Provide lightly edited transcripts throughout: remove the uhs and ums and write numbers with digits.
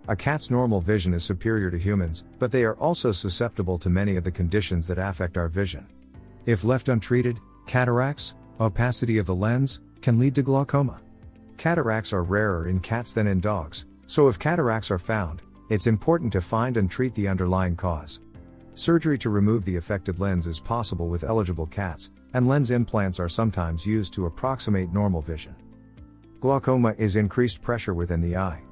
A cat's normal vision is superior to humans, but they are also susceptible to many of the conditions that affect our vision. If left untreated, cataracts, opacity of the lens, can lead to glaucoma. Cataracts are rarer in cats than in dogs, so if cataracts are found, it's important to find and treat the underlying cause. Surgery to remove the affected lens is possible with eligible cats, and lens implants are sometimes used to approximate normal vision. Glaucoma is increased pressure within the eye.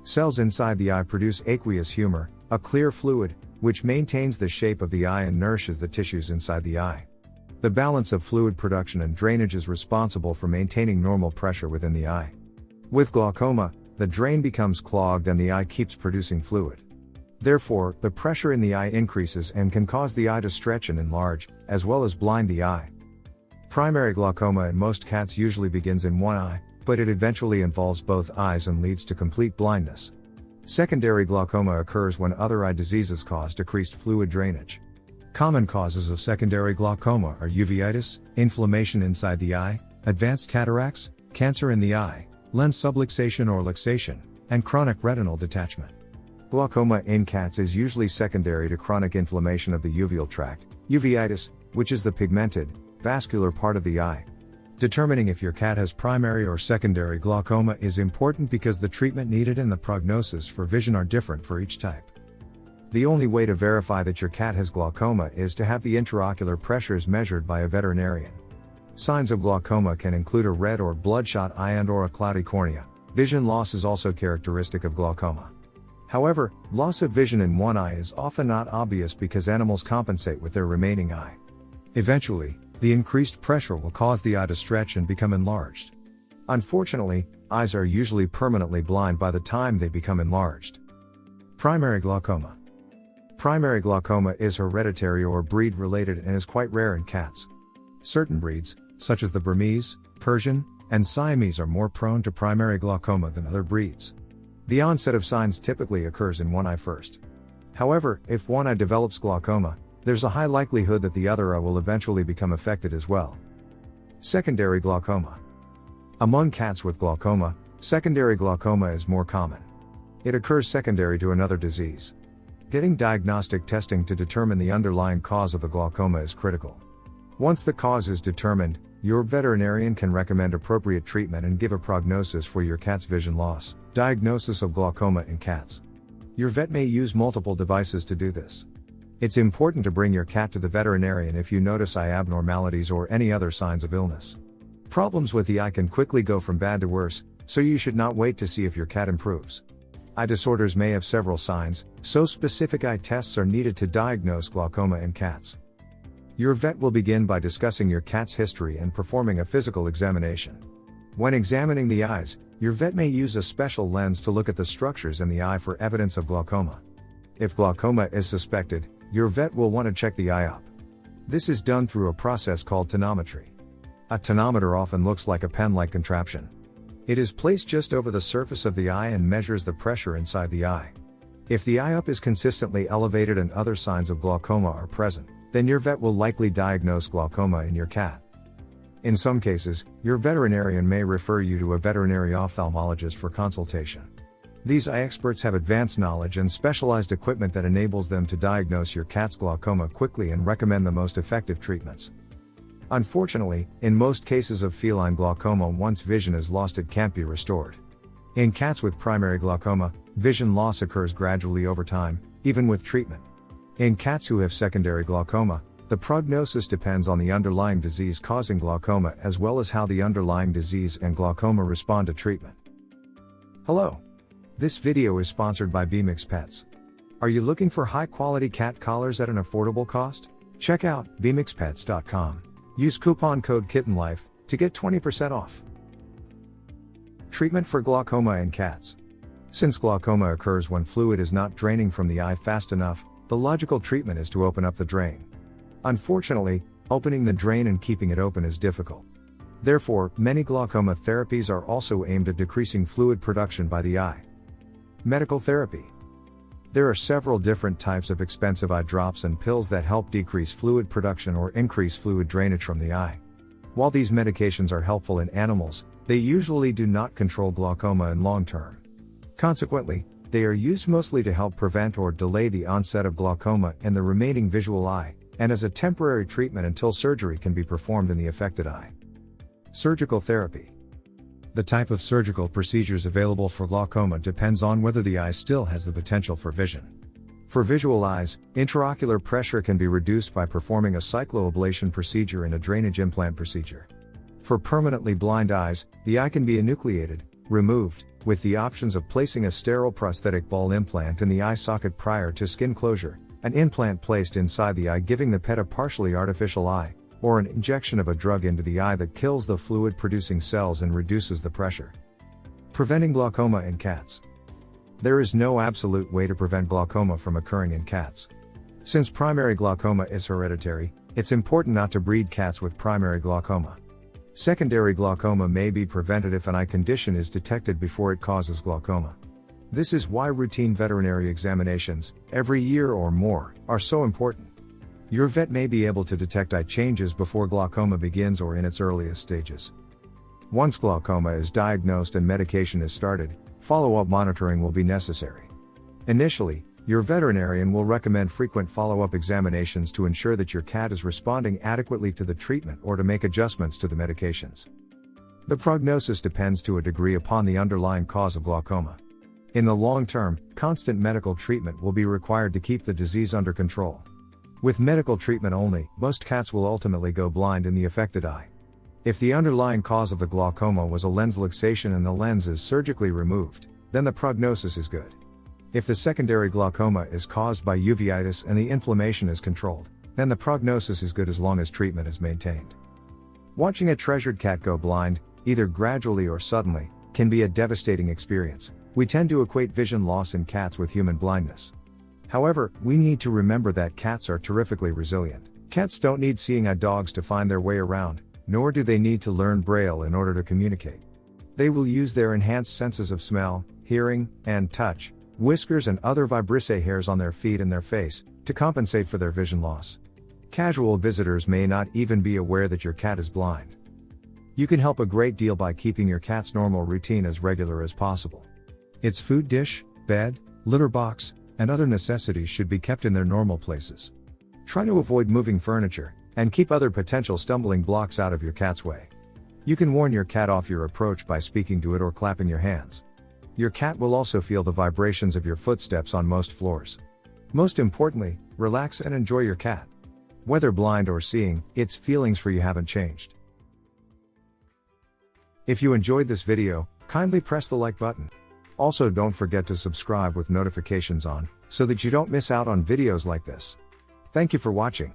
Cells inside the eye produce aqueous humor, a clear fluid, which maintains the shape of the eye and nourishes the tissues inside the eye. The balance of fluid production and drainage is responsible for maintaining normal pressure within the eye. With glaucoma, the drain becomes clogged and the eye keeps producing fluid. Therefore, the pressure in the eye increases and can cause the eye to stretch and enlarge, as well as blind the eye. Primary glaucoma in most cats usually begins in one eye, but it eventually involves both eyes and leads to complete blindness. Secondary glaucoma occurs when other eye diseases cause decreased fluid drainage. Common causes of secondary glaucoma are uveitis, inflammation inside the eye, advanced cataracts, cancer in the eye, lens subluxation or luxation, and chronic retinal detachment. Glaucoma in cats is usually secondary to chronic inflammation of the uveal tract, uveitis, which is the pigmented, vascular part of the eye. Determining if your cat has primary or secondary glaucoma is important because the treatment needed and the prognosis for vision are different for each type. The only way to verify that your cat has glaucoma is to have the intraocular pressures measured by a veterinarian. Signs of glaucoma can include a red or bloodshot eye and/or a cloudy cornea. Vision loss is also characteristic of glaucoma. However, loss of vision in one eye is often not obvious because animals compensate with their remaining eye. Eventually, the increased pressure will cause the eye to stretch and become enlarged. Unfortunately, eyes are usually permanently blind by the time they become enlarged. Primary glaucoma. Primary glaucoma is hereditary or breed-related and is quite rare in cats. Certain breeds, such as the Burmese, Persian, and Siamese are more prone to primary glaucoma than other breeds. The onset of signs typically occurs in one eye first. However, if one eye develops glaucoma, there's a high likelihood that the other eye will eventually become affected as well. Secondary glaucoma. Among cats with glaucoma, secondary glaucoma is more common. It occurs secondary to another disease. Getting diagnostic testing to determine the underlying cause of the glaucoma is critical. Once the cause is determined, your veterinarian can recommend appropriate treatment and give a prognosis for your cat's vision loss. Diagnosis of glaucoma in cats. Your vet may use multiple devices to do this. It's important to bring your cat to the veterinarian if you notice eye abnormalities or any other signs of illness. Problems with the eye can quickly go from bad to worse, so you should not wait to see if your cat improves. Eye disorders may have several signs, so specific eye tests are needed to diagnose glaucoma in cats. Your vet will begin by discussing your cat's history and performing a physical examination. When examining the eyes, your vet may use a special lens to look at the structures in the eye for evidence of glaucoma. If glaucoma is suspected, your vet will want to check the eye up. This is done through a process called tonometry. A tonometer often looks like a pen-like contraption. It is placed just over the surface of the eye and measures the pressure inside the eye. If the eye up is consistently elevated and other signs of glaucoma are present, then your vet will likely diagnose glaucoma in your cat. In some cases, your veterinarian may refer you to a veterinary ophthalmologist for consultation. These eye experts have advanced knowledge and specialized equipment that enables them to diagnose your cat's glaucoma quickly and recommend the most effective treatments. Unfortunately, in most cases of feline glaucoma, once vision is lost, it can't be restored. In cats with primary glaucoma, vision loss occurs gradually over time, even with treatment. In cats who have secondary glaucoma, the prognosis depends on the underlying disease causing glaucoma as well as how the underlying disease and glaucoma respond to treatment. Hello. This video is sponsored by BMX Pets. Are you looking for high-quality cat collars at an affordable cost? Check out bmxpets.com. Use coupon code KittenLife to get 20% off. Treatment for glaucoma in cats. Since glaucoma occurs when fluid is not draining from the eye fast enough, the logical treatment is to open up the drain. Unfortunately, opening the drain and keeping it open is difficult. Therefore, many glaucoma therapies are also aimed at decreasing fluid production by the eye. Medical therapy. There are several different types of expensive eye drops and pills that help decrease fluid production or increase fluid drainage from the eye. While these medications are helpful in animals, they usually do not control glaucoma in long term. Consequently, They are used mostly to help prevent or delay the onset of glaucoma in the remaining visual eye, and as a temporary treatment until surgery can be performed in the affected eye. Surgical therapy. The type of surgical procedures available for glaucoma depends on whether the eye still has the potential for vision. For visual eyes, intraocular pressure can be reduced by performing a cycloablation procedure and a drainage implant procedure. For permanently blind eyes, the eye can be enucleated, removed, with the options of placing a sterile prosthetic ball implant in the eye socket prior to skin closure, an implant placed inside the eye giving the pet a partially artificial eye, or an injection of a drug into the eye that kills the fluid-producing cells and reduces the pressure. Preventing glaucoma in cats. There is no absolute way to prevent glaucoma from occurring in cats. Since primary glaucoma is hereditary, it's important not to breed cats with primary glaucoma. Secondary glaucoma may be prevented if an eye condition is detected before it causes glaucoma. This is why routine veterinary examinations, every year or more, are so important. Your vet may be able to detect eye changes before glaucoma begins or in its earliest stages. Once glaucoma is diagnosed and medication is started, follow-up monitoring will be necessary. Initially, your veterinarian will recommend frequent follow-up examinations to ensure that your cat is responding adequately to the treatment or to make adjustments to the medications. The prognosis depends to a degree upon the underlying cause of glaucoma. In the long term, constant medical treatment will be required to keep the disease under control. With medical treatment only, most cats will ultimately go blind in the affected eye. If the underlying cause of the glaucoma was a lens luxation and the lens is surgically removed, then the prognosis is good. If the secondary glaucoma is caused by uveitis and the inflammation is controlled, then the prognosis is good as long as treatment is maintained. Watching a treasured cat go blind, either gradually or suddenly, can be a devastating experience. We tend to equate vision loss in cats with human blindness. However, we need to remember that cats are terrifically resilient. Cats don't need seeing-eye dogs to find their way around, nor do they need to learn Braille in order to communicate. They will use their enhanced senses of smell, hearing, and touch, whiskers and other vibrissae hairs on their feet and their face, to compensate for their vision loss. Casual visitors may not even be aware that your cat is blind. You can help a great deal by keeping your cat's normal routine as regular as possible. Its food dish, bed, litter box, and other necessities should be kept in their normal places. Try to avoid moving furniture, and keep other potential stumbling blocks out of your cat's way. You can warn your cat off your approach by speaking to it or clapping your hands. Your cat will also feel the vibrations of your footsteps on most floors. Most importantly, relax and enjoy your cat. Whether blind or seeing, its feelings for you haven't changed. If you enjoyed this video, kindly press the like button. Also, don't forget to subscribe with notifications on, so that you don't miss out on videos like this. Thank you for watching.